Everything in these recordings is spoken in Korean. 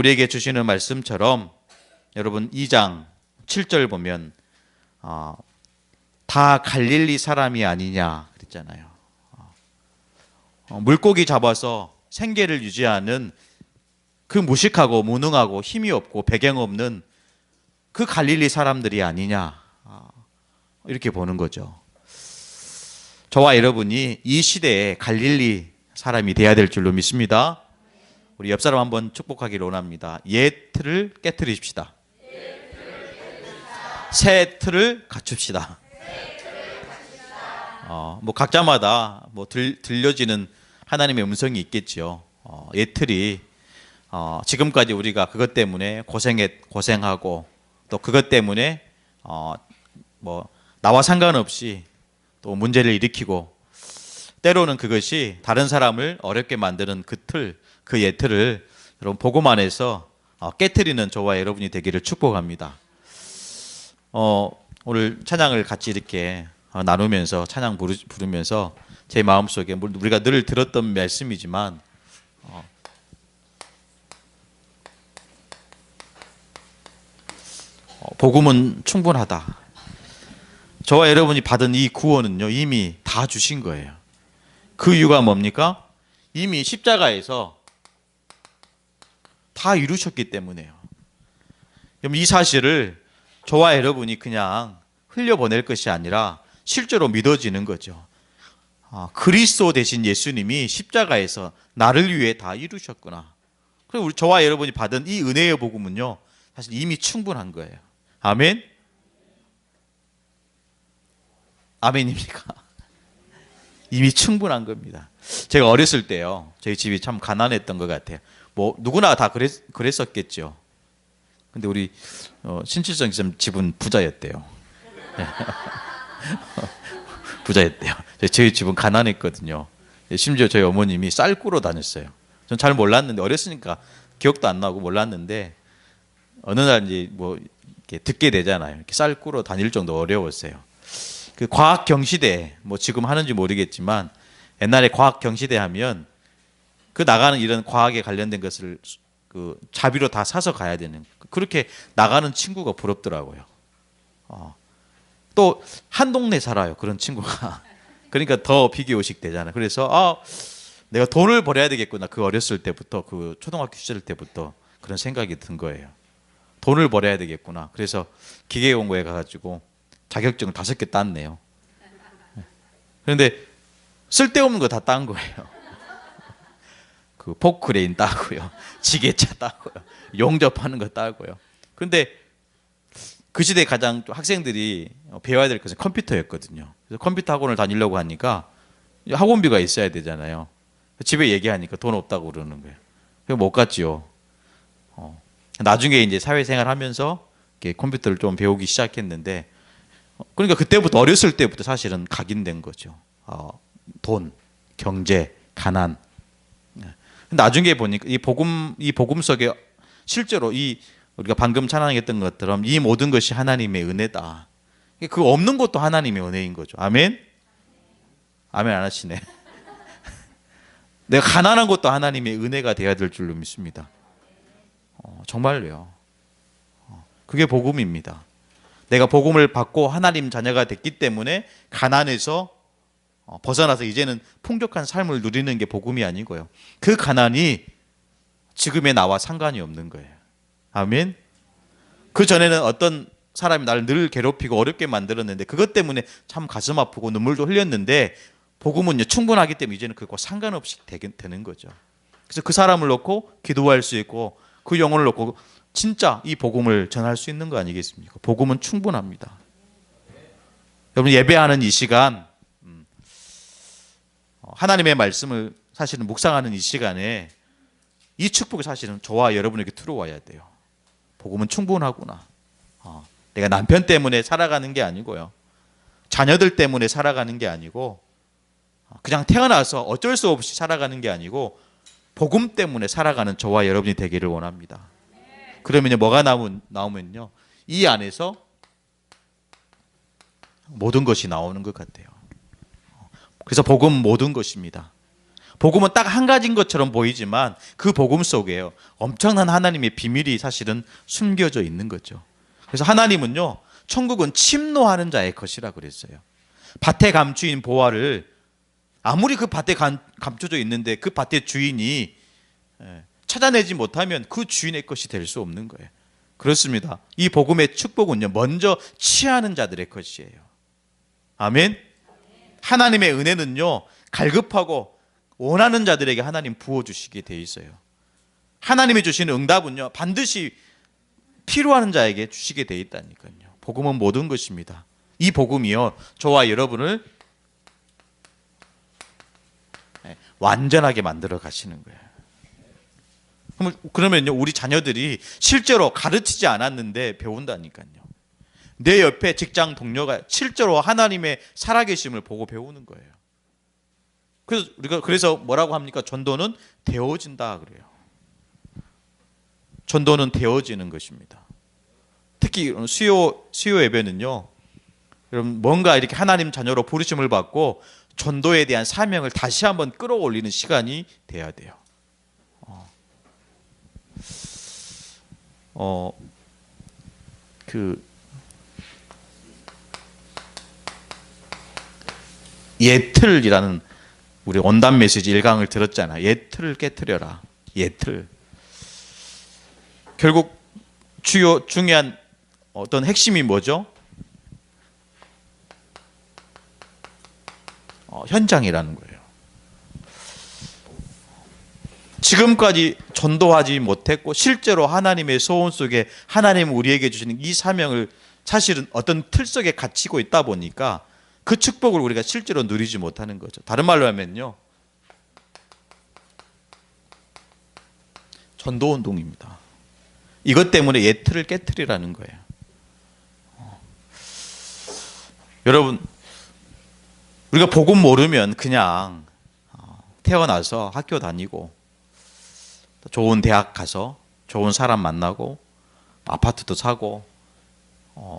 우리에게 주시는 말씀처럼 여러분 2장 7절 보면 다 갈릴리 사람이 아니냐 그랬잖아요. 물고기 잡아서 생계를 유지하는 그 무식하고 무능하고 힘이 없고 배경 없는 그 갈릴리 사람들이 아니냐 이렇게 보는 거죠. 저와 여러분이 이 시대에 갈릴리 사람이 돼야 될 줄로 믿습니다. 우리 옆 사람 한번 축복하기를 원합니다. 옛 틀을 깨트리십시다. 새 틀을 갖춥시다. 뭐 각자마다 뭐 들려지는 하나님의 음성이 있겠지요. 옛 틀이 지금까지 우리가 그것 때문에 고생하고 또 그것 때문에 뭐 나와 상관없이 또 문제를 일으키고 때로는 그것이 다른 사람을 어렵게 만드는 그 틀, 그 옛 틀을 여러분 복음 안에서 깨트리는 저와 여러분이 되기를 축복합니다. 오늘 찬양을 같이 이렇게 나누면서 찬양 부르면서 제 마음속에 우리가 늘 들었던 말씀이지만 복음은 충분하다. 저와 여러분이 받은 이 구원은요 이미 다 주신 거예요. 그 이유가 뭡니까? 이미 십자가에서 다 이루셨기 때문에요. 그럼 이 사실을 저와 여러분이 그냥 흘려보낼 것이 아니라 실제로 믿어지는 거죠. 그리스도 대신 예수님이 십자가에서 나를 위해 다 이루셨구나. 그리고 저와 여러분이 받은 이 은혜의 복음은요 사실 이미 충분한 거예요. 아멘? 아멘입니까? 이미 충분한 겁니다. 제가 어렸을 때요 저희 집이 참 가난했던 것 같아요. 뭐 누구나 다 그랬었겠죠. 근데 우리 신칠성 집은 부자였대요. 부자였대요. 저희 집은 가난했거든요. 심지어 저희 어머님이 쌀 꾸러 다녔어요. 전 잘 몰랐는데 어렸으니까 기억도 안 나고 몰랐는데 어느 날 이제 뭐 이렇게 듣게 되잖아요. 이렇게 쌀 꾸러 다닐 정도 어려웠어요. 그 과학 경시대 뭐 지금 하는지 모르겠지만 옛날에 과학 경시대 하면 그 나가는 이런 과학에 관련된 것을 그 자비로 다 사서 가야 되는 그렇게 나가는 친구가 부럽더라고요. 또 한 동네 살아요 그런 친구가. 그러니까 더 비교의식 되잖아요. 그래서 내가 돈을 벌어야 되겠구나. 그 어렸을 때부터 그 초등학교 시절 때부터 그런 생각이 든 거예요. 돈을 벌어야 되겠구나. 그래서 기계공고에 가가지고 자격증을 5개 땄네요. 그런데 쓸데없는 거 다 딴 거예요. 그 포크레인 따고요, 지게차 따고요, 용접하는 거 따고요. 그런데 그 시대 가장 학생들이 배워야 될 것은 컴퓨터였거든요. 그래서 컴퓨터 학원을 다니려고 하니까 학원비가 있어야 되잖아요. 집에 얘기하니까 돈 없다고 그러는 거예요. 그래서 못 갔지요. 나중에 이제 사회생활 하면서 컴퓨터를 좀 배우기 시작했는데, 그러니까 그때부터 어렸을 때부터 사실은 각인된 거죠. 돈, 경제, 가난. 나중에 보니까 이 복음 속에 실제로 우리가 방금 찬양했던 것처럼 이 모든 것이 하나님의 은혜다. 그 없는 것도 하나님의 은혜인 거죠. 아멘? 아멘 안 하시네. 내가 가난한 것도 하나님의 은혜가 되어야 될 줄로 믿습니다. 정말로요. 그게 복음입니다. 내가 복음을 받고 하나님 자녀가 됐기 때문에 가난에서 벗어나서 이제는 풍족한 삶을 누리는 게 복음이 아니고요. 그 가난이 지금의 나와 상관이 없는 거예요. 아멘. 그 전에는 어떤 사람이 나를 늘 괴롭히고 어렵게 만들었는데 그것 때문에 참 가슴 아프고 눈물도 흘렸는데 복음은요 충분하기 때문에 이제는 그거 상관없이 되는 거죠. 그래서 그 사람을 놓고 기도할 수 있고 그 영혼을 놓고 진짜 이 복음을 전할 수 있는 거 아니겠습니까? 복음은 충분합니다. 여러분 예배하는 이 시간, 하나님의 말씀을 사실은 묵상하는 이 시간에 이 축복이 사실은 저와 여러분에게 들어와야 돼요. 복음은 충분하구나. 내가 남편 때문에 살아가는 게 아니고요, 자녀들 때문에 살아가는 게 아니고, 그냥 태어나서 어쩔 수 없이 살아가는 게 아니고 복음 때문에 살아가는 저와 여러분이 되기를 원합니다. 그러면요 뭐가 나오면요 이 안에서 모든 것이 나오는 것 같아요. 그래서 복음 모든 것입니다. 복음은 딱 한 가지인 것처럼 보이지만 그 복음 속에요, 엄청난 하나님의 비밀이 사실은 숨겨져 있는 거죠. 그래서 하나님은요, 천국은 침노하는 자의 것이라 그랬어요. 밭에 감추인 보화를 아무리 그 밭에 감춰져 있는데 그 밭의 주인이 찾아내지 못하면 그 주인의 것이 될 수 없는 거예요. 그렇습니다. 이 복음의 축복은요, 먼저 취하는 자들의 것이에요. 아멘. 하나님의 은혜는요, 갈급하고 원하는 자들에게 하나님 부어주시게 돼 있어요. 하나님이 주시는 응답은요, 반드시 필요하는 자에게 주시게 돼 있다니까요. 복음은 모든 것입니다. 이 복음이요, 저와 여러분을 완전하게 만들어 가시는 거예요. 그러면요, 우리 자녀들이 실제로 가르치지 않았는데 배운다니까요. 내 옆에 직장 동료가 실제로 하나님의 살아계심을 보고 배우는 거예요. 그래서 우리가 뭐라고 합니까? 전도는 되어진다 그래요. 전도는 되어지는 것입니다. 특히 수요 예배는요, 여러분 뭔가 이렇게 하나님 자녀로 부르심을 받고 전도에 대한 사명을 다시 한번 끌어올리는 시간이 돼야 돼요. 예틀이라는 우리 온담 메시지 1강을 들었잖아요. 예틀을 깨트려라. 예틀. 결국 중요한 어떤 핵심이 뭐죠? 현장이라는 거예요. 지금까지 전도하지 못했고 실제로 하나님의 소원 속에 하나님 우리에게 주시는 이 사명을 사실은 어떤 틀 속에 갇히고 있다 보니까 그 축복을 우리가 실제로 누리지 못하는 거죠. 다른 말로 하면요, 전도운동입니다. 이것 때문에 예틀을 깨트리라는 거예요. 여러분, 우리가 복음 모르면 그냥 태어나서 학교 다니고 좋은 대학 가서 좋은 사람 만나고 아파트도 사고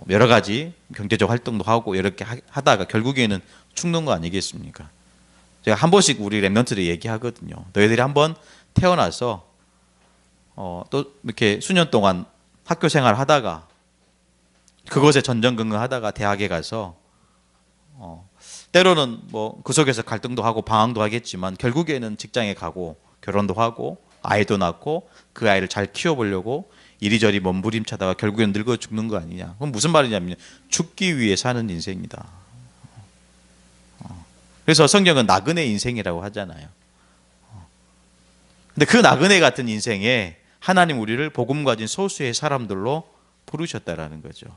여러 가지 경제적 활동도 하고 이렇게 하다가 결국에는 죽는 거 아니겠습니까? 제가 한 번씩 우리 랩런트들 얘기하거든요. 너희들이 한번 태어나서 또 이렇게 수년 동안 학교 생활 하다가 그것에 전전긍긍하다가 대학에 가서 때로는 뭐 그 속에서 갈등도 하고 방황도 하겠지만 결국에는 직장에 가고 결혼도 하고 아이도 낳고 그 아이를 잘 키워보려고 이리저리 몸부림치다가 결국엔 늙어 죽는 거 아니냐. 그럼 무슨 말이냐면 죽기 위해 사는 인생이다. 그래서 성경은 나그네 인생이라고 하잖아요. 근데 그 나그네 같은 인생에 하나님 우리를 복음 가진 소수의 사람들로 부르셨다라는 거죠.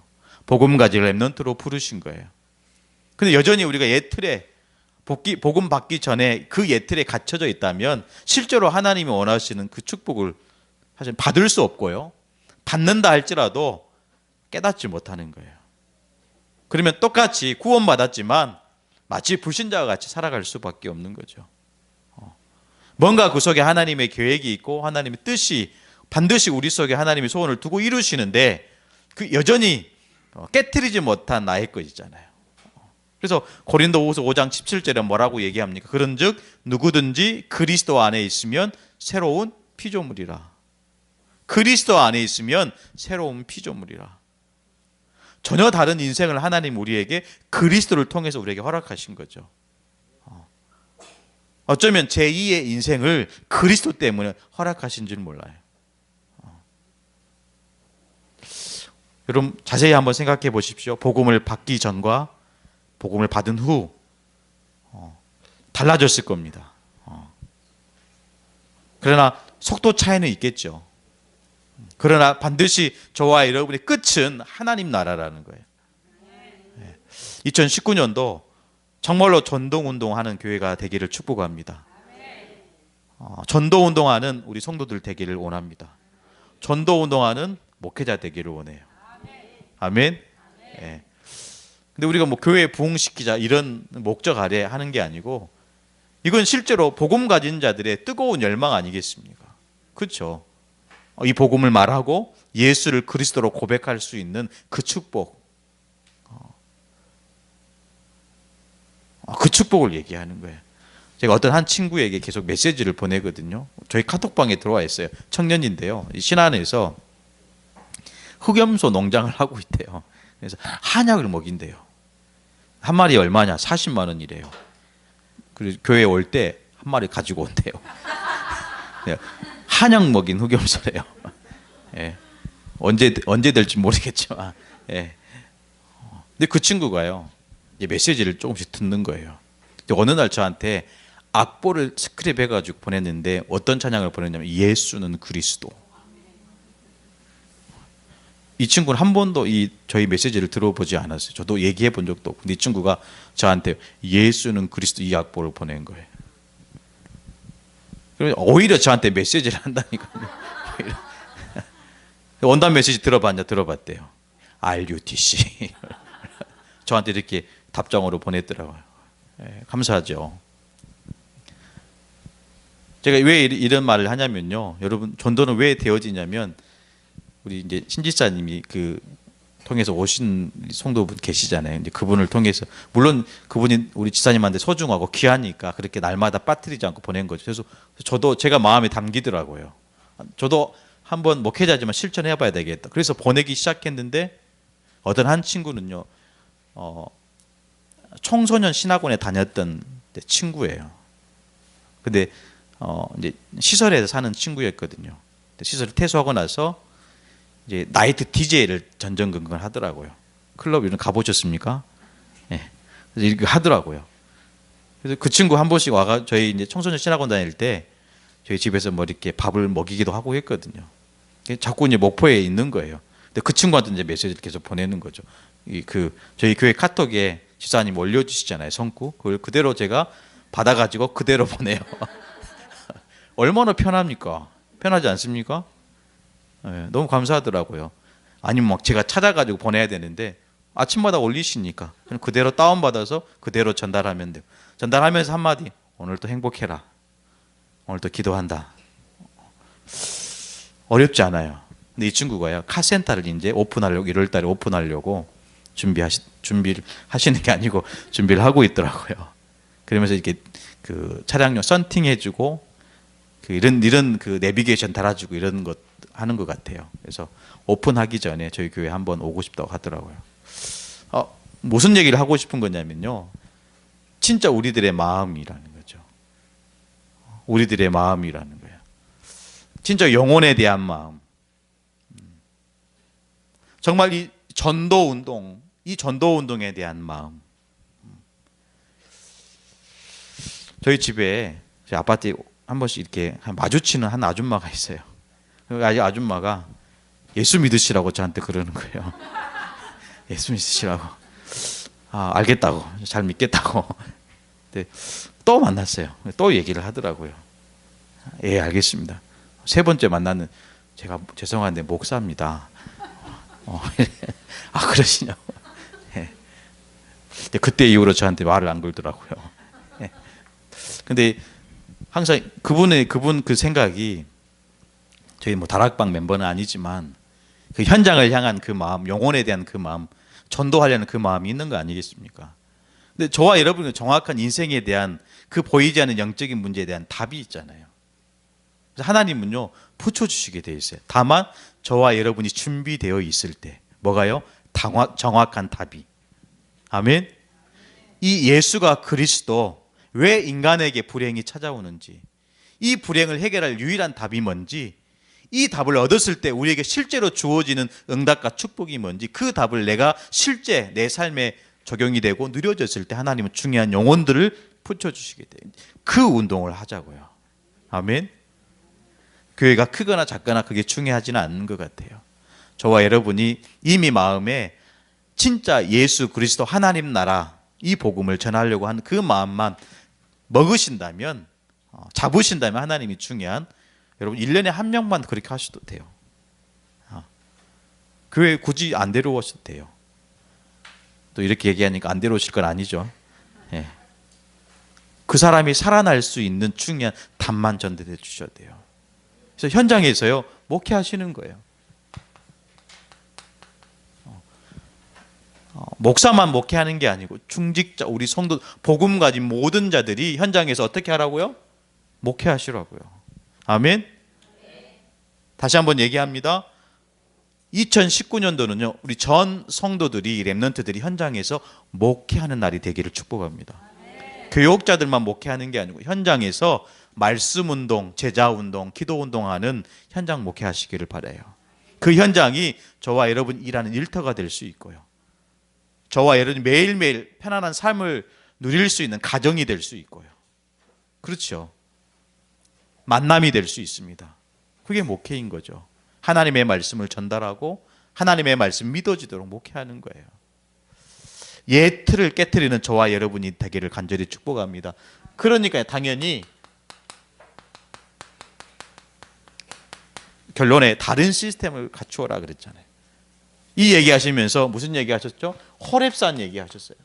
복음 가진 렘넌트로 부르신 거예요. 근데 여전히 우리가 예틀에 복음 받기 전에 그 예틀에 갇혀져 있다면 실제로 하나님이 원하시는 그 축복을 사실 받을 수 없고요, 받는다 할지라도 깨닫지 못하는 거예요. 그러면 똑같이 구원받았지만 마치 불신자와 같이 살아갈 수밖에 없는 거죠. 뭔가 그 속에 하나님의 계획이 있고 하나님의 뜻이 반드시 우리 속에 하나님의 소원을 두고 이루시는데 그 여전히 깨트리지 못한 나의 것 있잖아요. 그래서 고린도후서 5장 17절에 뭐라고 얘기합니까? 그런즉 누구든지 그리스도 안에 있으면 새로운 피조물이라. 그리스도 안에 있으면 새로운 피조물이라. 전혀 다른 인생을 하나님 우리에게 그리스도를 통해서 우리에게 허락하신 거죠. 어쩌면 제2의 인생을 그리스도 때문에 허락하신 줄 몰라요. 여러분 자세히 한번 생각해 보십시오. 복음을 받기 전과 복음을 받은 후 달라졌을 겁니다. 그러나 속도 차이는 있겠죠. 그러나 반드시 저와 여러분의 끝은 하나님 나라라는 거예요. 2019년도 정말로 전도운동하는 교회가 되기를 축복합니다. 전도운동하는 우리 성도들 되기를 원합니다. 전도운동하는 목회자 되기를 원해요. 아멘. 네. 근데 우리가 뭐 교회 부흥시키자 이런 목적 아래 하는 게 아니고 이건 실제로 복음 가진 자들의 뜨거운 열망 아니겠습니까? 그렇죠. 이 복음을 말하고 예수를 그리스도로 고백할 수 있는 그 축복, 그 축복을 얘기하는 거예요. 제가 어떤 한 친구에게 계속 메시지를 보내거든요. 저희 카톡방에 들어와 있어요. 청년인데요. 신안에서 흑염소 농장을 하고 있대요. 그래서 한약을 먹인대요. 한 마리 얼마냐? 40만 원이래요. 그리고 교회 올 때 한 마리 가지고 온대요. 한약 먹인 흑염소래요. 예. 언제 될지 모르겠지만. 예. 근데 그 친구가요, 메시지를 조금씩 듣는 거예요. 근데 어느 날 저한테 악보를 스크립 해가지고 보냈는데 어떤 찬양을 보냈냐면 예수는 그리스도. 이 친구는 한 번도 저희 메시지를 들어보지 않았어요. 저도 얘기해 본 적도 없고. 근데 이 친구가 저한테 예수는 그리스도 이 악보를 보낸 거예요. 오히려 저한테 메시지를 한다니까요. 원단 메시지 들어봤냐? 들어봤대요. RUTC. 저한테 이렇게 답장으로 보냈더라고요. 예, 감사하죠. 제가 왜 이런 말을 하냐면요. 여러분, 전도는 왜 되어지냐면, 우리 이제 신지사님이 통해서 오신 성도분 계시잖아요. 이제 그분을 통해서, 물론 그분이 우리 지사님한테 소중하고 귀하니까 그렇게 날마다 빠뜨리지 않고 보낸 거죠. 그래서 저도 제가 마음에 담기더라고요. 저도 한번 목회자지만 실천해 봐야 되겠다. 그래서 보내기 시작했는데, 어떤 한 친구는요, 청소년 신학원에 다녔던 친구예요. 근데 이제 시설에서 사는 친구였거든요. 시설을 퇴소하고 나서 이제 나이트 DJ를 전전긍긍을 하더라고요. 클럽 이런 가보셨습니까? 예. 그래서 이렇게 하더라고요. 그래서 그 친구 한 번씩 와가 저희 이제 청소년 신학원 다닐 때 저희 집에서 뭐 이렇게 밥을 먹이기도 하고 했거든요. 자꾸 이제 목포에 있는 거예요. 근데 그 친구한테 이제 메시지를 계속 보내는 거죠. 저희 교회 카톡에 지사님 올려주시잖아요, 성구. 그걸 그대로 제가 받아가지고 그대로 보내요. 얼마나 편합니까? 편하지 않습니까? 네, 너무 감사하더라고요. 아니면 막 제가 찾아가지고 보내야 되는데 아침마다 올리시니까 저는 그대로 다운받아서 그대로 전달하면 돼요. 전달하면서 한마디, 오늘도 행복해라. 오늘도 기도한다. 어렵지 않아요. 근데 이 친구가요, 카센터를 이제 오픈하려고, 1월 달에 오픈하려고 준비를 하시는 게 아니고 준비를 하고 있더라고요. 그러면서 이렇게 차량용 썬팅해주고 이런 내비게이션 달아주고 이런 것 하는 것 같아요. 그래서 오픈하기 전에 저희 교회 한번 오고 싶다고 하더라고요. 무슨 얘기를 하고 싶은 거냐면요, 진짜 우리들의 마음이라는 거죠. 우리들의 마음이라는 거예요. 진짜 영혼에 대한 마음. 정말 이 전도 운동에 대한 마음. 저희 집에, 저희 아파트에 한 번씩 이렇게 마주치는 한 아줌마가 있어요. 아줌마가 예수 믿으시라고 저한테 그러는 거예요. 예수 믿으시라고. 알겠다고. 잘 믿겠다고. 근데 또 만났어요. 또 얘기를 하더라고요. 예, 알겠습니다. 세 번째 만나는, 제가 죄송한데 목사입니다. 그러시냐고. 예. 그때 이후로 저한테 말을 안 걸더라고요. 예. 근데 항상 그분 그 생각이, 저희 뭐 다락방 멤버는 아니지만 그 현장을 향한 그 마음, 영혼에 대한 그 마음, 전도하려는 그 마음이 있는 거 아니겠습니까? 근데 저와 여러분의 정확한 인생에 대한 그 보이지 않는 영적인 문제에 대한 답이 있잖아요. 그래서 하나님은요, 붙여주시게 돼 있어요. 다만 저와 여러분이 준비되어 있을 때, 뭐가요? 정확한 답이. 아멘. 이 예수가 그리스도, 왜 인간에게 불행이 찾아오는지, 이 불행을 해결할 유일한 답이 뭔지, 이 답을 얻었을 때 우리에게 실제로 주어지는 응답과 축복이 뭔지, 그 답을 내가 실제 내 삶에 적용이 되고 누려졌을 때 하나님은 중요한 영혼들을 붙여주시게 돼요. 그 운동을 하자고요. 아멘. 교회가 크거나 작거나 그게 중요하지는 않는 것 같아요. 저와 여러분이 이미 마음에 진짜 예수 그리스도 하나님 나라, 이 복음을 전하려고 하는 그 마음만 먹으신다면, 잡으신다면 하나님이 중요한, 여러분 1년에 한 명만 그렇게 하셔도 돼요. 교회 굳이 안 데려오셔도 돼요. 또 이렇게 얘기하니까 안 데려오실 건 아니죠. 예. 그 사람이 살아날 수 있는 중요한 답만 전달해 주셔야 돼요. 그래서 현장에서요, 목회하시는 거예요. 목사만 목회하는 게 아니고 중직자, 우리 성도, 복음 가진 모든 자들이 현장에서 어떻게 하라고요? 목회하시라고요. 아멘. 다시 한번 얘기합니다. 2019년도는요 우리 전 성도들이, 렘넌트들이 현장에서 목회하는 날이 되기를 축복합니다. 교육자들만 목회하는 게 아니고 현장에서 말씀 운동, 제자 운동, 기도 운동하는 현장 목회하시기를 바라요. 그 현장이 저와 여러분 일하는 일터가 될 수 있고요, 저와 여러분이 매일매일 편안한 삶을 누릴 수 있는 가정이 될 수 있고요, 그렇죠, 만남이 될 수 있습니다. 그게 목회인 거죠. 하나님의 말씀을 전달하고 하나님의 말씀 믿어지도록 목회하는 거예요. 예 틀을 깨트리는 저와 여러분이 되기를 간절히 축복합니다. 그러니까 당연히 결론에 다른 시스템을 갖추어라 그랬잖아요. 이 얘기하시면서 무슨 얘기하셨죠? 호렙산 얘기하셨어요.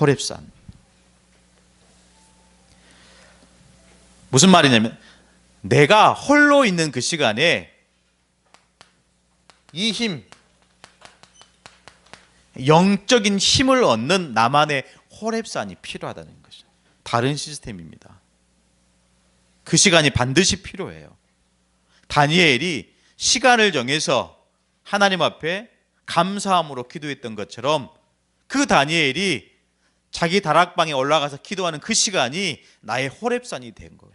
호렙산. 무슨 말이냐면 내가 홀로 있는 그 시간에 이 힘, 영적인 힘을 얻는 나만의 호렙산이 필요하다는 것이죠. 다른 시스템입니다. 그 시간이 반드시 필요해요. 다니엘이 시간을 정해서 하나님 앞에 감사함으로 기도했던 것처럼 그 다니엘이 자기 다락방에 올라가서 기도하는 그 시간이 나의 호렙산이 된 거예요.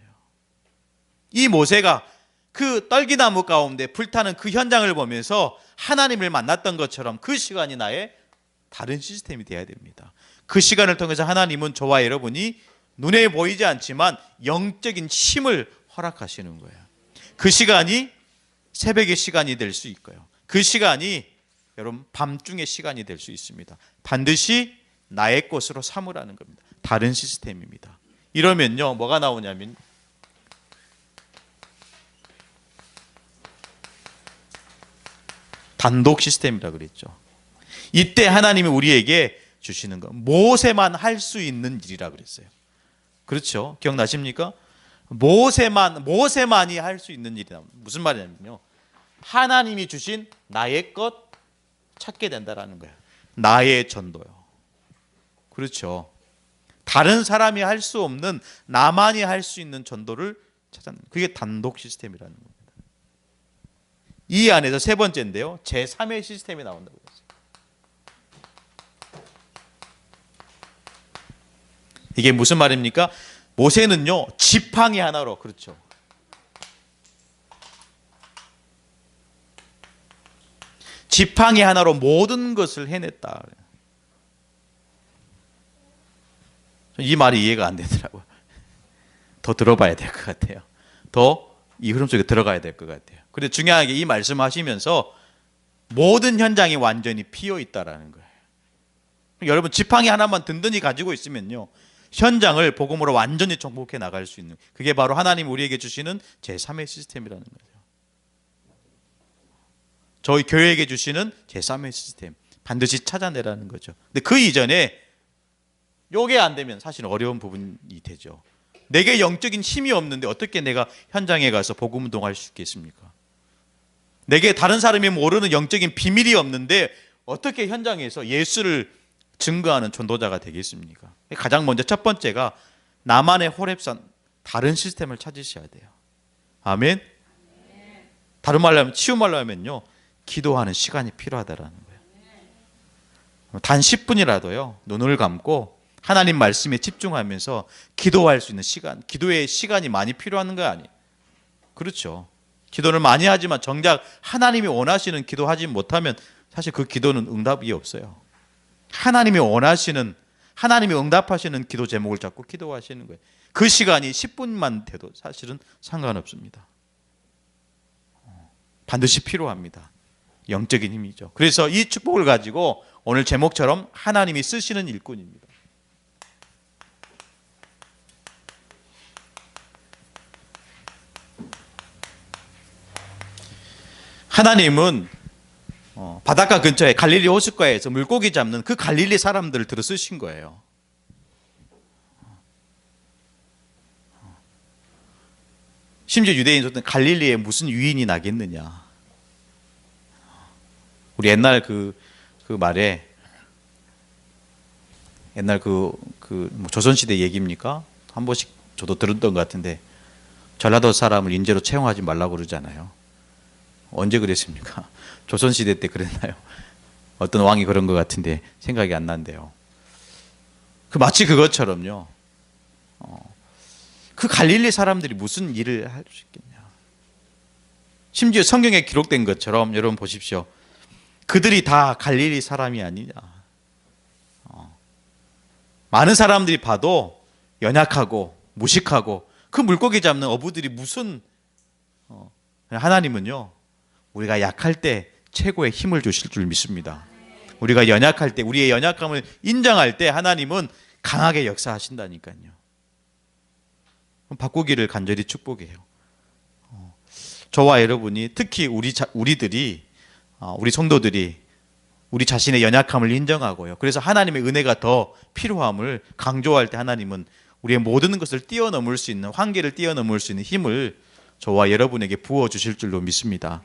이 모세가 그 떨기나무 가운데 불타는 그 현장을 보면서 하나님을 만났던 것처럼 그 시간이 나의 다른 시스템이 되어야 됩니다. 그 시간을 통해서 하나님은 저와 여러분이 눈에 보이지 않지만 영적인 힘을 허락하시는 거예요. 그 시간이 새벽의 시간이 될 수 있고요, 그 시간이 여러분 밤중의 시간이 될 수 있습니다. 반드시 나의 것으로 삼으라는 겁니다. 다른 시스템입니다. 이러면요 뭐가 나오냐면 단독 시스템이라고 그랬죠. 이때 하나님이 우리에게 주시는 거 모세만 할 수 있는 일이라고 그랬어요. 그렇죠? 기억나십니까? 모세만이 할 수 있는 일이다. 무슨 말이냐면요, 하나님이 주신 나의 것 찾게 된다라는 거예요. 나의 전도요. 그렇죠. 다른 사람이 할 수 없는 나만이 할 수 있는 전도를 찾아내는, 그게 단독 시스템이라는 겁니다. 이 안에서 세 번째인데요, 제3의 시스템이 나온다고 했어요. 이게 무슨 말입니까? 모세는요 지팡이 하나로, 그렇죠, 지팡이 하나로 모든 것을 해냈다. 이 말이 이해가 안 되더라고요. 더 들어봐야 될 것 같아요. 더 이 흐름 속에 들어가야 될 것 같아요. 그런데 중요하게 이 말씀하시면서 모든 현장이 완전히 피어 있다라는 거예요. 여러분 지팡이 하나만 든든히 가지고 있으면요 현장을 복음으로 완전히 정복해 나갈 수 있는, 그게 바로 하나님 우리에게 주시는 제3의 시스템이라는 거죠. 저희 교회에게 주시는 제3의 시스템 반드시 찾아내라는 거죠. 근데 그 이전에 요게 안 되면 사실 어려운 부분이 되죠. 내게 영적인 힘이 없는데 어떻게 내가 현장에 가서 복음 운동할 수 있겠습니까? 내게 다른 사람이 모르는 영적인 비밀이 없는데 어떻게 현장에서 예수를 증거하는 전도자가 되겠습니까? 가장 먼저 첫 번째가 나만의 호렙산, 다른 시스템을 찾으셔야 돼요. 아멘. 다른 말로 하면, 쉬운 말로 하면요 기도하는 시간이 필요하다라는 거예요. 단 10분이라도요 눈을 감고 하나님 말씀에 집중하면서 기도할 수 있는 시간, 기도의 시간이 많이 필요한 거 아니에요? 그렇죠. 기도를 많이 하지만 정작 하나님이 원하시는 기도하지 못하면 사실 그 기도는 응답이 없어요. 하나님이 원하시는, 하나님이 응답하시는 기도 제목을 잡고 기도하시는 거예요. 그 시간이 10분만 돼도 사실은 상관없습니다. 반드시 필요합니다. 영적인 힘이죠. 그래서 이 축복을 가지고 오늘 제목처럼 하나님이 쓰시는 일꾼입니다. 하나님은 바닷가 근처에 갈릴리 호숫가에서 물고기 잡는 그 갈릴리 사람들을 들어 쓰신 거예요. 심지어 유대인들은 갈릴리에 무슨 유인이 나겠느냐, 우리 옛날 그 말에 옛날 뭐 조선시대 얘기입니까? 한 번씩 저도 들었던 것 같은데 전라도 사람을 인재로 채용하지 말라고 그러잖아요. 언제 그랬습니까? 조선시대 때 그랬나요? 어떤 왕이 그런 것 같은데 생각이 안 난대요. 마치 그것처럼요. 그 갈릴리 사람들이 무슨 일을 할 수 있겠냐. 심지어 성경에 기록된 것처럼 여러분 보십시오. 그들이 다 갈릴리 사람이 아니냐. 많은 사람들이 봐도 연약하고 무식하고 그 물고기 잡는 어부들이 무슨 하나님은요. 우리가 약할 때 최고의 힘을 주실 줄 믿습니다. 우리가 연약할 때 우리의 연약함을 인정할 때 하나님은 강하게 역사하신다니까요. 바꾸기를 간절히 축복해요. 저와 여러분이 특히 우리들이 우리 성도들이 우리 자신의 연약함을 인정하고요. 그래서 하나님의 은혜가 더 필요함을 강조할 때 하나님은 우리의 모든 것을 뛰어넘을 수 있는 한계를 뛰어넘을 수 있는 힘을 저와 여러분에게 부어 주실 줄로 믿습니다.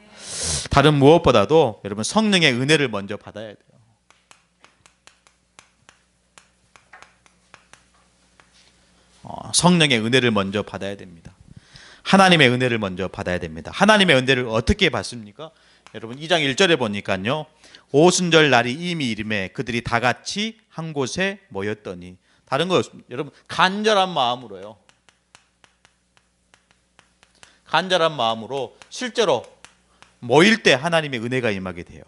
다른 무엇보다도 여러분 성령의 은혜를 먼저 받아야 돼요. 성령의 은혜를 먼저 받아야 됩니다. 하나님의 은혜를 먼저 받아야 됩니다. 하나님의 은혜를 어떻게 받습니까? 여러분 2장 1절에 보니까요. 오순절 날이 이미 이름에 그들이 다 같이 한 곳에 모였더니 다른 거 없습니다. 여러분 간절한 마음으로요. 간절한 마음으로 실제로 모일 때 하나님의 은혜가 임하게 돼요.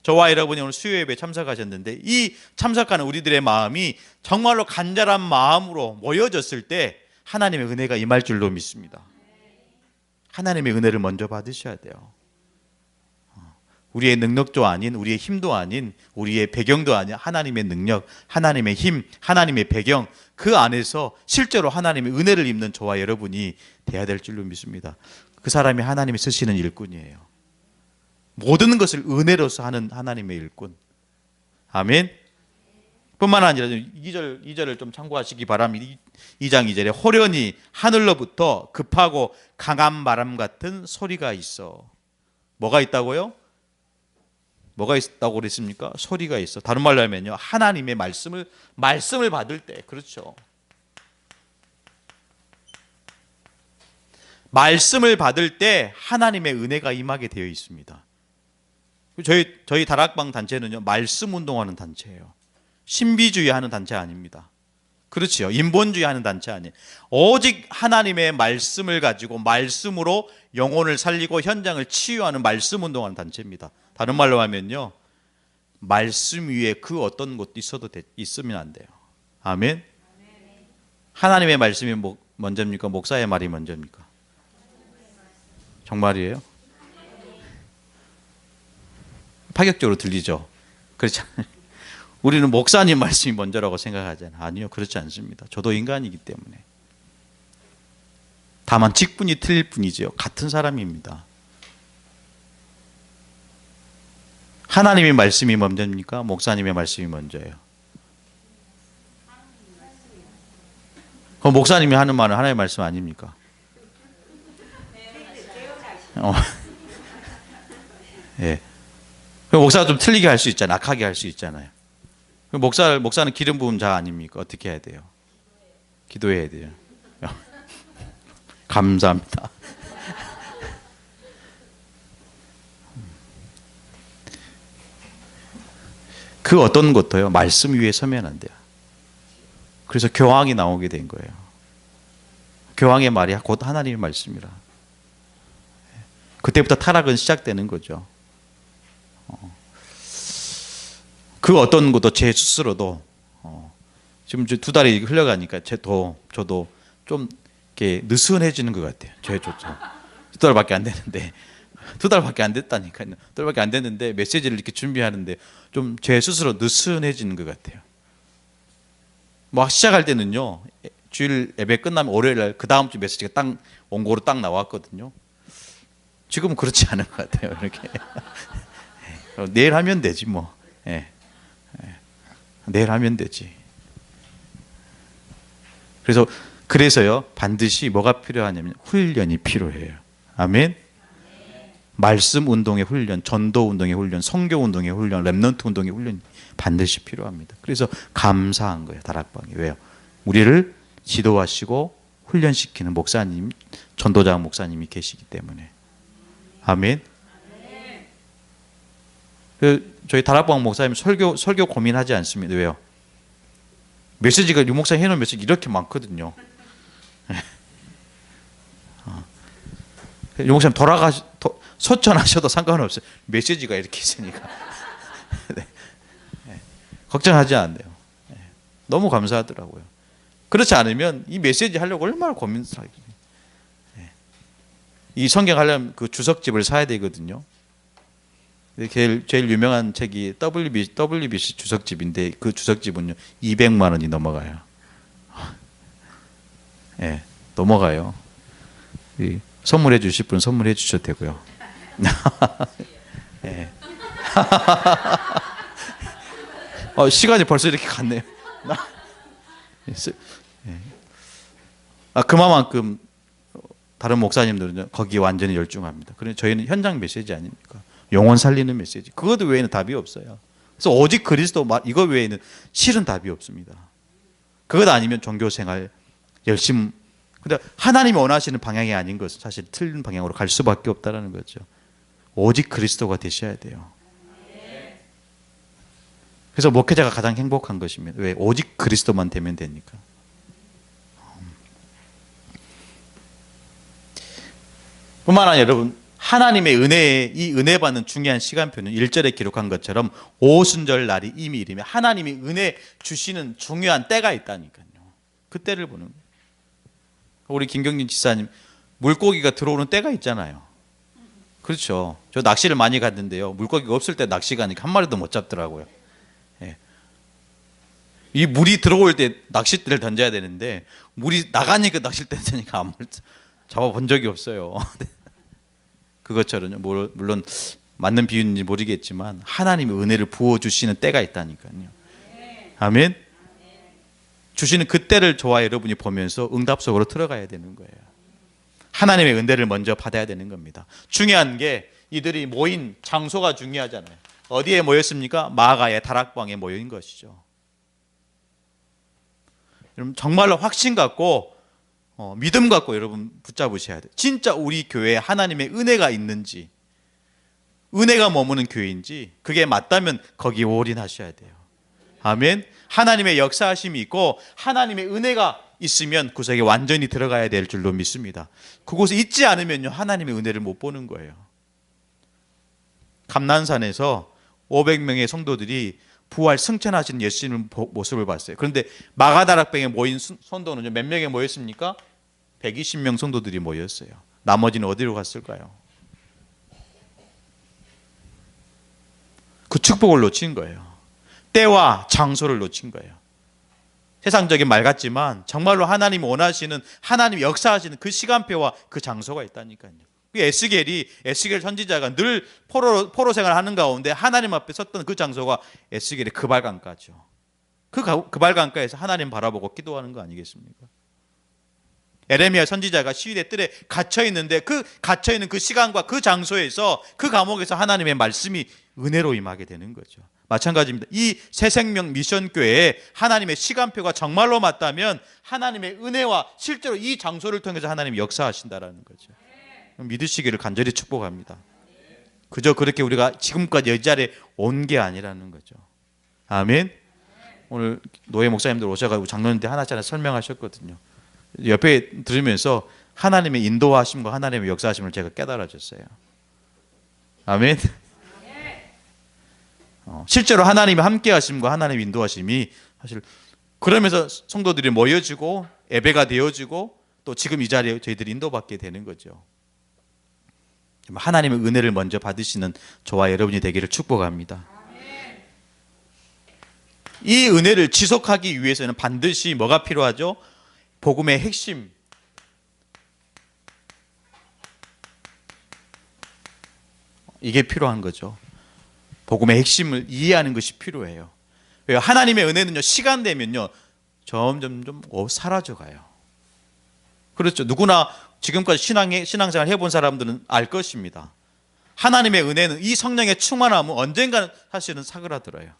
저와 여러분이 오늘 수요 예배에 참석하셨는데 이 참석하는 우리들의 마음이 정말로 간절한 마음으로 모여졌을 때 하나님의 은혜가 임할 줄로 믿습니다. 하나님의 은혜를 먼저 받으셔야 돼요. 우리의 능력도 아닌 우리의 힘도 아닌 우리의 배경도 아닌 하나님의 능력, 하나님의 힘, 하나님의 배경 그 안에서 실제로 하나님의 은혜를 입는 저와 여러분이 돼야 될 줄로 믿습니다. 그 사람이 하나님이 쓰시는 일꾼이에요. 모든 것을 은혜로서 하는 하나님의 일꾼. 아멘. 뿐만 아니라 2절을 좀 참고하시기 바랍니다. 2장 2절에 호련히 하늘로부터 급하고 강한 바람 같은 소리가 있어. 뭐가 있다고요? 뭐가 있다고 그랬습니까? 소리가 있어. 다른 말로 하면요. 하나님의 말씀을 받을 때. 그렇죠. 말씀을 받을 때 하나님의 은혜가 임하게 되어 있습니다. 저희 다락방 단체는요. 말씀 운동하는 단체예요. 신비주의 하는 단체 아닙니다. 그렇지요. 인본주의 하는 단체 아니에요. 오직 하나님의 말씀을 가지고 말씀으로 영혼을 살리고 현장을 치유하는 말씀 운동하는 단체입니다. 다른 말로 하면요. 말씀 위에 그 어떤 것도 있으면 안 돼요. 아멘. 하나님의 말씀이 먼저입니까? 목사의 말이 먼저입니까? 정말이에요? 파격적으로 들리죠? 그렇지 않아요? 우리는 목사님 말씀이 먼저라고 생각하잖아요. 아니요. 그렇지 않습니다. 저도 인간이기 때문에. 다만 직분이 틀릴 뿐이죠. 같은 사람입니다. 하나님의 말씀이 먼저입니까? 목사님의 말씀이 먼저예요. 그럼 목사님이 하는 말은 하나님의 말씀 아닙니까? 예. 그럼 목사가 좀 틀리게 할 수 있잖아요. 악하게 할 수 있잖아요. 목사는 기름 부음 자 아닙니까? 어떻게 해야 돼요? 기도해야 돼요. 감사합니다. 그 어떤 것도요. 말씀 위에 서면 안 돼요. 그래서 교황이 나오게 된 거예요. 교황의 말이 곧 하나님의 말씀이라. 그때부터 타락은 시작되는 거죠. 그 어떤 것도 제 스스로도 지금 2달이 흘러가니까 저도 좀 이렇게 느슨해지는 것 같아요. 저조차 2달밖에 안 됐는데 2달밖에 안 됐다니까요. 2달밖에 안 됐는데 메시지를 이렇게 준비하는데 좀 제 스스로 느슨해지는 것 같아요. 막 시작할 때는요. 주일 예배 끝나면 월요일 날 그 다음 주 메시지가 딱 원고로 딱 나왔거든요. 지금은 그렇지 않은 것 같아요. 이렇게 내일 하면 되지 뭐. 내일 하면 되지. 그래서요 반드시 뭐가 필요하냐면 훈련이 필요해요. 아멘. 말씀 운동의 훈련, 전도 운동의 훈련, 선교 운동의 훈련, 렘넌트 운동의 훈련이 반드시 필요합니다. 그래서 감사한 거예요, 다락방이. 왜요? 우리를 지도하시고 훈련시키는 목사님, 전도자 목사님이 계시기 때문에. 아멘. 저희 다락방 목사님 설교 고민하지 않습니다. 왜요? 메시지가 유 목사님 해놓은 메시지 이렇게 많거든요. 유 목사님 소천하셔도 상관없어요. 메시지가 이렇게 있으니까. 네. 네. 걱정하지 않아요. 네. 너무 감사하더라고요. 그렇지 않으면 이 메시지 하려고 얼마나 고민스러워요. 네. 이 성경 하려면 그 주석집을 사야 되거든요. 제일 유명한 책이 WBC 주석집인데 그 주석집은요 200만 원이 넘어가요. 네, 넘어가요. 선물해 주실 분 선물해 주셔도 되고요. 네. 시간이 벌써 이렇게 갔네요. 그만큼 다른 목사님들은 거기에 완전히 열중합니다. 그런데 저희는 현장 메시지 아닙니까? 영혼 살리는 메시지. 그것 외에는 답이 없어요. 그래서 오직 그리스도 이거 외에는 실은 답이 없습니다. 그것 아니면 종교생활 열심. 근데 하나님이 원하시는 방향이 아닌 것은 사실 틀린 방향으로 갈 수밖에 없다는 거죠. 오직 그리스도가 되셔야 돼요. 그래서 목회자가 가장 행복한 것입니다. 왜? 오직 그리스도만 되면 되니까. 뿐만 아니라 여러분, 하나님의 은혜에 이 은혜 받는 중요한 시간표는 1절에 기록한 것처럼 오순절 날이 이미 이르며 하나님이 은혜 주시는 중요한 때가 있다니까요. 그 때를 보는 거예요. 우리 김경진 지사님, 물고기가 들어오는 때가 있잖아요. 그렇죠. 저 낚시를 많이 갔는데요. 물고기가 없을 때 낚시 가니까 한 마리도 못 잡더라고요. 예. 이 물이 들어올 때 낚싯대를 던져야 되는데 물이 나가니까 낚싯대 던지니까 아무를 잡아본 적이 없어요. 그것처럼요. 물론 맞는 비유인지 모르겠지만 하나님의 은혜를 부어주시는 때가 있다니까요. 아멘. 주시는 그 때를 저와 여러분이 보면서 응답 속으로 들어가야 되는 거예요. 하나님의 은혜를 먼저 받아야 되는 겁니다. 중요한 게 이들이 모인 장소가 중요하잖아요. 어디에 모였습니까? 마가의 다락방에 모인 것이죠. 여러분 정말로 확신 갖고 믿음 갖고 여러분 붙잡으셔야 돼요. 진짜 우리 교회에 하나님의 은혜가 있는지, 은혜가 머무는 교회인지 그게 맞다면 거기에 올인하셔야 돼요. 아멘. 하나님의 역사하심이 있고 하나님의 은혜가 있으면 구석에 완전히 들어가야 될 줄로 믿습니다. 그곳에 있지 않으면요 하나님의 은혜를 못 보는 거예요. 감난산에서 500명의 성도들이 부활 승천하신 예수님 모습을 봤어요. 그런데 마가다락방에 모인 성도는 몇 명에 모였습니까? 120명 성도들이 모였어요. 나머지는 어디로 갔을까요? 그 축복을 놓친 거예요. 때와 장소를 놓친 거예요. 세상적인 말 같지만 정말로 하나님이 원하시는, 하나님이 역사하시는 그 시간표와 그 장소가 있다니까요. 에스겔 선지자가 늘 포로 생활하는 가운데 하나님 앞에 섰던 그 장소가 에스겔의 그발강가죠. 그 그발강가에서 하나님 바라보고 기도하는 거 아니겠습니까? 에레미야 선지자가 시위대 뜰에 갇혀 있는데 그 갇혀 있는 그 시간과 그 장소에서 그 감옥에서 하나님의 말씀이 은혜로 임하게 되는 거죠. 마찬가지입니다. 이 새생명 미션교회에 하나님의 시간표가 정말로 맞다면 하나님의 은혜와 실제로 이 장소를 통해서 하나님이 역사하신다라는 거죠. 믿으시기를 간절히 축복합니다. 그저 그렇게 우리가 지금까지 이 자리에 온 게 아니라는 거죠. 아멘. 오늘 노예 목사님들 오셔가지고 장로님들 하나씩 설명하셨거든요. 옆에 들으면서 하나님의 인도하심과 하나님의 역사하심을 제가 깨달아졌어요. 아멘. 실제로 하나님의 함께 하심과 하나님의 인도하심이 사실 그러면서 성도들이 모여지고 예배가 되어지고 또 지금 이 자리에 저희들이 인도받게 되는 거죠. 하나님의 은혜를 먼저 받으시는 저와 여러분이 되기를 축복합니다. 이 은혜를 지속하기 위해서는 반드시 뭐가 필요하죠? 복음의 핵심, 이게 필요한 거죠. 복음의 핵심을 이해하는 것이 필요해요. 왜요? 하나님의 은혜는요 시간 되면요 점점 좀 사라져가요. 그렇죠. 누구나 지금까지 신앙생활 해본 사람들은 알 것입니다. 하나님의 은혜는, 이 성령의 충만함은 언젠가는 사실은 사그라들어요.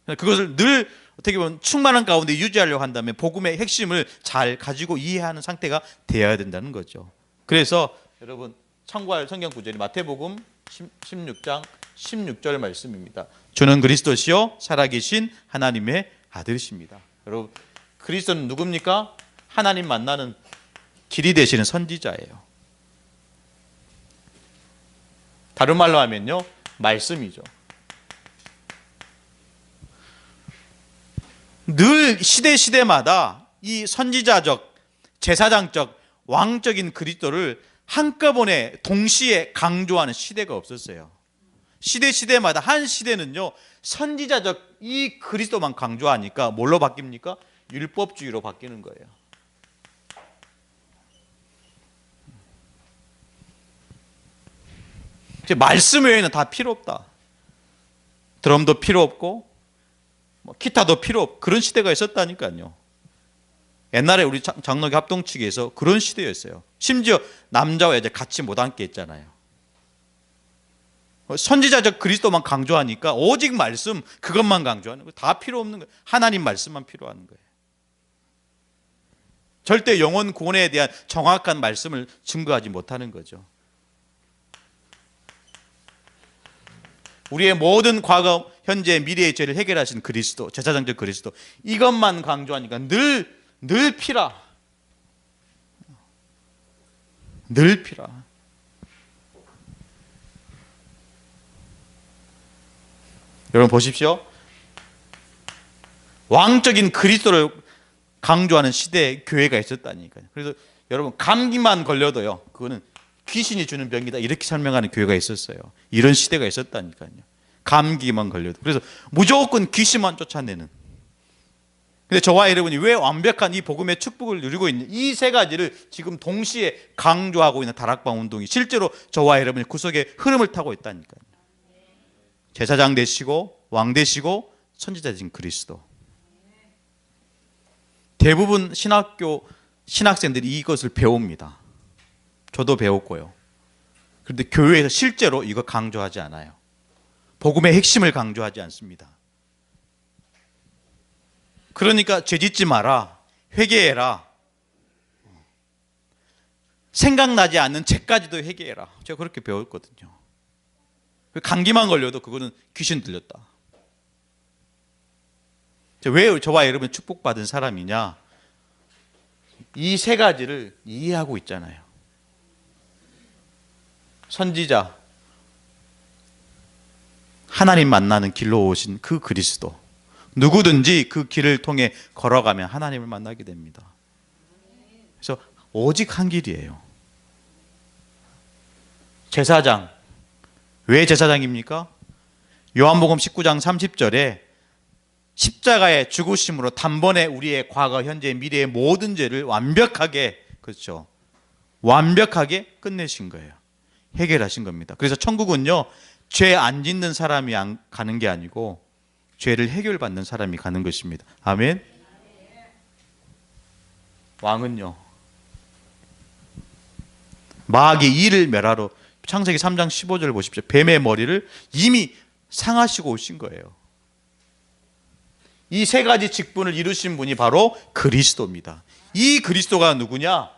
그것을 늘 어떻게 보면 충만한 가운데 유지하려고 한다면 복음의 핵심을 잘 가지고 이해하는 상태가 되어야 된다는 거죠. 그래서 여러분 참고할 성경 구절이 마태복음 16장 16절 말씀입니다. 주는 그리스도시요 살아계신 하나님의 아들이십니다. 여러분 그리스도는 누굽니까? 하나님 만나는 길이 되시는 선지자예요. 다른 말로 하면요, 말씀이죠. 늘 시대마다 이 선지자적, 제사장적, 왕적인 그리스도를 한꺼번에 동시에 강조하는 시대가 없었어요. 시대마다 한 시대는요, 선지자적 이 그리스도만 강조하니까 뭘로 바뀝니까? 율법주의로 바뀌는 거예요. 말씀 외에는 다 필요 없다. 드럼도 필요 없고 기타도 필요 없고 그런 시대가 있었다니까요. 옛날에 우리 장로교 합동 측에서 그런 시대였어요. 심지어 남자와 여자 같이 못 앉게 했잖아요. 선지자적 그리스도만 강조하니까 오직 말씀 그것만 강조하는 거예요. 다 필요 없는 거예요. 하나님 말씀만 필요한 거예요. 절대 영혼 구원에 대한 정확한 말씀을 증거하지 못하는 거죠. 우리의 모든 과거, 현재, 미래의 죄를 해결하신 그리스도, 제사장적 그리스도, 이것만 강조하니까 늘 피라. 늘 피라. 여러분 보십시오. 왕적인 그리스도를 강조하는 시대에 교회가 있었다니까요. 그래서 여러분 감기만 걸려도요, 그거는 귀신이 주는 병이다 이렇게 설명하는 교회가 있었어요. 이런 시대가 있었다니까요. 감기만 걸려도. 그래서 무조건 귀신만 쫓아내는. 근데 저와 여러분이 왜 완벽한 이 복음의 축복을 누리고 있는 이 세 가지를 지금 동시에 강조하고 있는 다락방 운동이 실제로 저와 여러분의 구속의 흐름을 타고 있다니까요. 제사장 되시고 왕 되시고 선지자진 그리스도. 대부분 신학생들이 이것을 배웁니다. 저도 배웠고요. 그런데 교회에서 실제로 이거 강조하지 않아요. 복음의 핵심을 강조하지 않습니다. 그러니까 죄짓지 마라, 회개해라, 생각나지 않는 죄까지도 회개해라. 제가 그렇게 배웠거든요. 감기만 걸려도 그거는 귀신 들렸다. 왜 저와 여러분 축복받은 사람이냐? 이 세 가지를 이해하고 있잖아요. 선지자, 하나님 만나는 길로 오신 그 그리스도, 누구든지 그 길을 통해 걸어가면 하나님을 만나게 됩니다. 그래서 오직 한 길이에요. 제사장, 왜 제사장입니까? 요한복음 19장 30절에 십자가의 죽으심으로 단번에 우리의 과거, 현재, 미래의 모든 죄를 완벽하게, 그렇죠, 완벽하게 끝내신 거예요. 해결하신 겁니다. 그래서 천국은요, 죄 안 짓는 사람이 가는 게 아니고 죄를 해결받는 사람이 가는 것입니다. 아멘. 왕은요, 마귀 이를 멸하러, 창세기 3장 15절 보십시오. 뱀의 머리를 이미 상하시고 오신 거예요. 이 세 가지 직분을 이루신 분이 바로 그리스도입니다. 이 그리스도가 누구냐?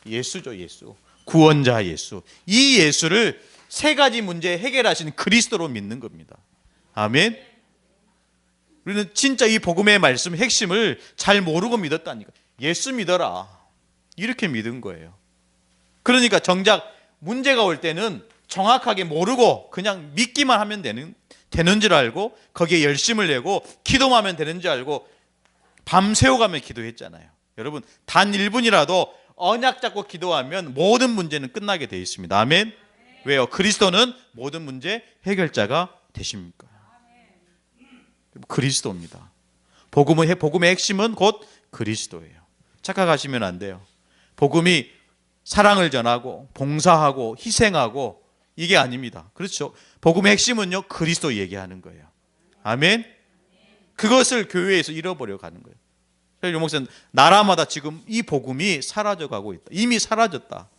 예수죠, 예수. 구원자 예수. 이 예수를 세 가지 문제 해결하신 그리스도로 믿는 겁니다. 아멘. 우리는 진짜 이 복음의 말씀 핵심을 잘 모르고 믿었다니까. 예수 믿어라, 이렇게 믿은 거예요. 그러니까 정작 문제가 올 때는 정확하게 모르고 그냥 믿기만 하면 되는 줄 알고 거기에 열심을 내고 기도하면 되는 줄 알고 밤새워가며 기도했잖아요. 여러분 단 1분이라도 언약 잡고 기도하면 모든 문제는 끝나게 되어 있습니다. 아멘. 왜요? 그리스도는 모든 문제 해결자가 되십니까? 그리스도입니다. 복음의 핵심은 곧 그리스도예요. 착각하시면 안 돼요. 복음이 사랑을 전하고 봉사하고 희생하고 이게 아닙니다. 그렇죠? 복음의 핵심은요, 그리스도 얘기하는 거예요. 아멘. 그것을 교회에서 잃어버려 가는 거예요. 유 목사님, 나라마다 지금 이 복음이 사라져가고 있다. 이미 사라졌다.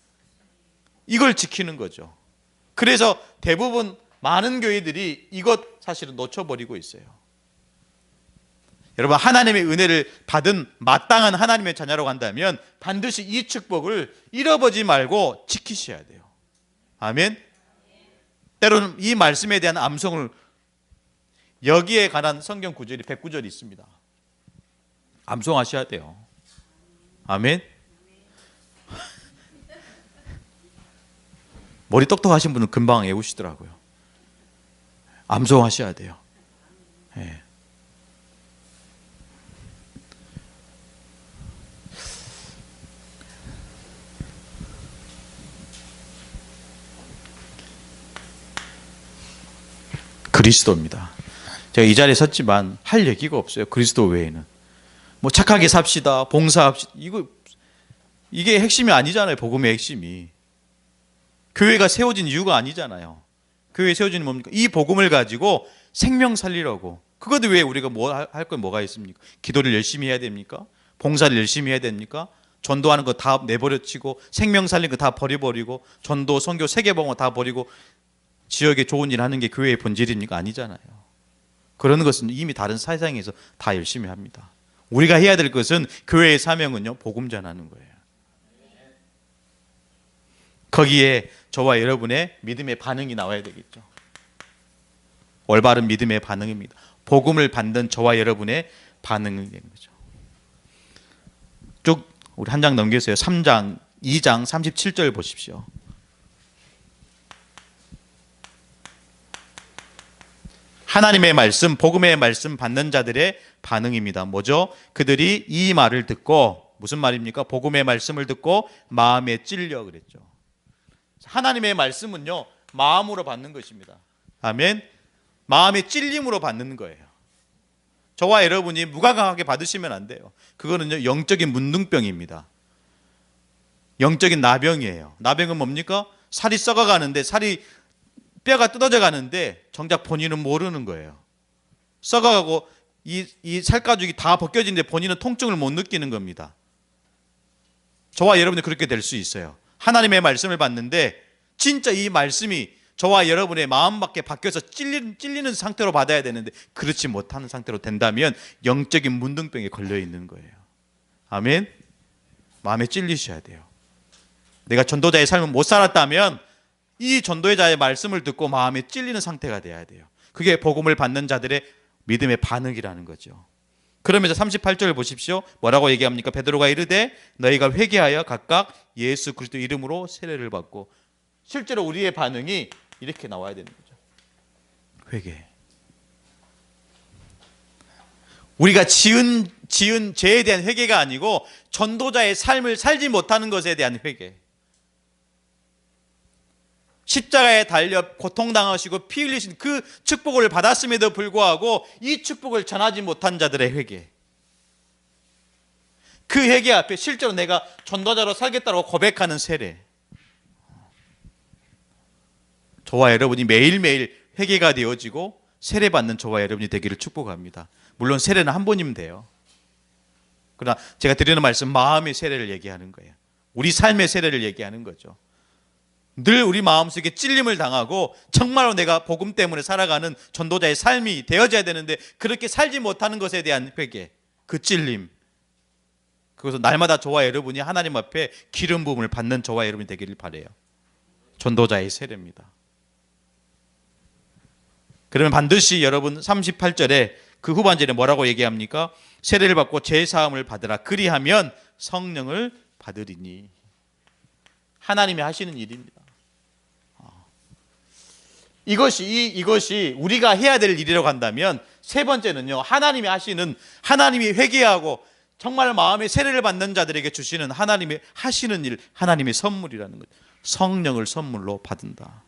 이걸 지키는 거죠. 그래서 대부분 많은 교회들이 이것 사실은 놓쳐버리고 있어요. 여러분, 하나님의 은혜를 받은 마땅한 하나님의 자녀라고 한다면 반드시 이 축복을 잃어버리지 말고 지키셔야 돼요. 아멘. 때로는 이 말씀에 대한 암송을, 여기에 관한 성경 구절이 109절이 있습니다. 암송하셔야 돼요. 아멘. 머리 똑똑하신 분은 금방 외우시더라고요. 암송하셔야 돼요. 네. 그리스도입니다. 제가 이 자리에 섰지만 할 얘기가 없어요. 그리스도 외에는. 뭐 착하게 삽시다, 봉사합시다, 이게 핵심이 아니잖아요. 복음의 핵심이. 교회가 세워진 이유가 아니잖아요. 교회 세워진 뭡니까? 이 복음을 가지고 생명 살리라고. 그것도 왜 우리가 뭐 할 건 뭐가 있습니까? 기도를 열심히 해야 됩니까? 봉사를 열심히 해야 됩니까? 전도하는 거 다 내버려치고, 생명 살리는 거 다 버려버리고, 전도, 선교, 세계봉헌 다 버리고 지역에 좋은 일 하는 게 교회의 본질입니까? 아니잖아요. 그런 것은 이미 다른 세상에서 다 열심히 합니다. 우리가 해야 될 것은, 교회의 사명은요, 복음 전하는 거예요. 거기에 저와 여러분의 믿음의 반응이 나와야 되겠죠. 올바른 믿음의 반응입니다. 복음을 받는 저와 여러분의 반응이 되는 거죠. 쭉 우리 한 장 넘겼어요. 2장 37절 보십시오. 하나님의 말씀, 복음의 말씀 받는 자들의 반응입니다. 뭐죠? 그들이 이 말을 듣고, 무슨 말입니까? 복음의 말씀을 듣고 마음에 찔려 그랬죠. 하나님의 말씀은요, 마음으로 받는 것입니다. 아멘. 마음의 찔림으로 받는 거예요. 저와 여러분이 무감각하게 받으시면 안 돼요. 그거는요, 영적인 문둥병입니다. 영적인 나병이에요. 나병은 뭡니까? 살이 썩어가는데, 뼈가 뜯어져 가는데 정작 본인은 모르는 거예요. 썩어가고 이 살가죽이 다 벗겨지는데 본인은 통증을 못 느끼는 겁니다. 저와 여러분이 그렇게 될 수 있어요. 하나님의 말씀을 받는데 진짜 이 말씀이 저와 여러분의 마음 밖에 바뀌어서 찔리는 상태로 받아야 되는데 그렇지 못하는 상태로 된다면 영적인 문둥병에 걸려 있는 거예요. 아멘. 마음에 찔리셔야 돼요. 내가 전도자의 삶을 못 살았다면 이 전도자의 말씀을 듣고 마음에 찔리는 상태가 돼야 돼요. 그게 복음을 받는 자들의 믿음의 반응이라는 거죠. 그러면서 38절 보십시오. 뭐라고 얘기합니까? 베드로가 이르되 너희가 회개하여 각각 예수 그리스도 이름으로 세례를 받고. 실제로 우리의 반응이 이렇게 나와야 되는 거죠. 회개. 우리가 지은 죄에 대한 회개가 아니고 전도자의 삶을 살지 못하는 것에 대한 회개. 십자가에 달려 고통당하시고 피 흘리신 그 축복을 받았음에도 불구하고 이 축복을 전하지 못한 자들의 회개. 그 회개 앞에 실제로 내가 전도자로 살겠다고 고백하는 세례. 저와 여러분이 매일매일 회개가 되어지고 세례받는 저와 여러분이 되기를 축복합니다. 물론 세례는 한 번이면 돼요. 그러나 제가 드리는 말씀, 마음의 세례를 얘기하는 거예요. 우리 삶의 세례를 얘기하는 거죠. 늘 우리 마음속에 찔림을 당하고 정말로 내가 복음 때문에 살아가는 전도자의 삶이 되어져야 되는데 그렇게 살지 못하는 것에 대한 회개, 그 찔림, 그것은 날마다 저와 여러분이 하나님 앞에 기름 부음을 받는 저와 여러분이 되기를 바라요. 전도자의 세례입니다. 그러면 반드시 여러분 38절에 그 후반절에 뭐라고 얘기합니까? 세례를 받고 제사함을 받으라. 그리하면 성령을 받으리니. 하나님이 하시는 일입니다. 이것이 우리가 해야 될 일이라고 한다면 세 번째는요, 하나님이 회개하고 정말 마음의 세례를 받는 자들에게 주시는 하나님의 하시는 일, 하나님의 선물이라는 거죠. 성령을 선물로 받는다.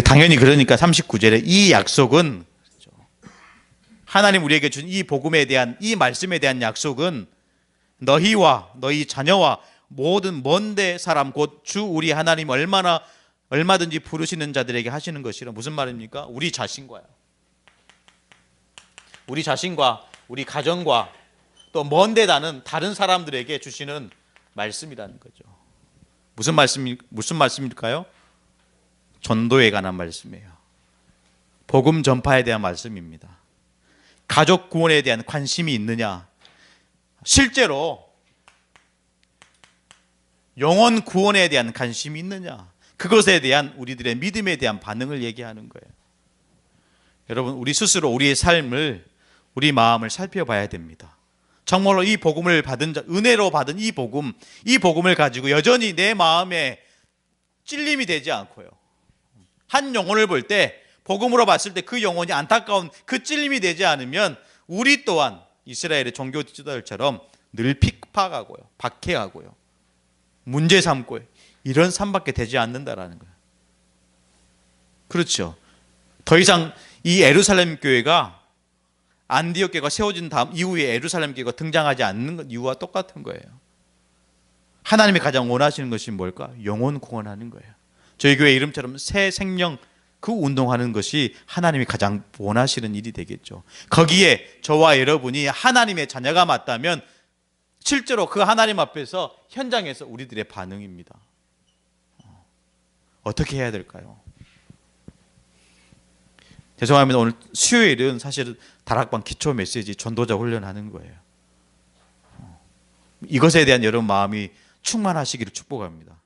당연히 그러니까 39절에 이 약속은, 하나님 우리에게 준 이 복음에 대한, 이 말씀에 대한 약속은 너희와 너희 자녀와 모든 먼데 사람 곧 주 우리 하나님 얼마든지 부르시는 자들에게 하시는 것이라. 무슨 말입니까? 우리 자신과요. 우리 자신과 우리 가정과 또 먼데 나는 다른 사람들에게 주시는 말씀이라는 거죠. 무슨 말씀일까요? 전도에 관한 말씀이에요. 복음 전파에 대한 말씀입니다. 가족 구원에 대한 관심이 있느냐? 실제로 영혼 구원에 대한 관심이 있느냐? 그것에 대한 우리들의 믿음에 대한 반응을 얘기하는 거예요. 여러분, 우리 스스로 우리의 삶을, 우리 마음을 살펴봐야 됩니다. 정말로 이 복음을 받은 자, 은혜로 받은 이 복음을 가지고 여전히 내 마음에 찔림이 되지 않고요. 한 영혼을 볼 때, 복음으로 봤을 때 그 영혼이 안타까운 그 찔림이 되지 않으면 우리 또한 이스라엘의 종교 지도자들처럼 늘 핍박하고요, 박해하고요, 문제 삼고 이런 삶밖에 되지 않는다라는 거예요. 그렇죠. 더 이상 이 예루살렘 교회가 안디옥 교회가 세워진 다음 이후에 예루살렘 교회가 등장하지 않는 이유와 똑같은 거예요. 하나님이 가장 원하시는 것이 뭘까? 영혼 구원하는 거예요. 저희 교회 이름처럼 새 생명 그 운동하는 것이 하나님이 가장 원하시는 일이 되겠죠. 거기에 저와 여러분이 하나님의 자녀가 맞다면 실제로 그 하나님 앞에서 현장에서 우리들의 반응입니다. 어떻게 해야 될까요? 죄송합니다. 오늘 수요일은 사실은 다락방 기초 메시지 전도자 훈련하는 거예요. 이것에 대한 여러분 마음이 충만하시기를 축복합니다.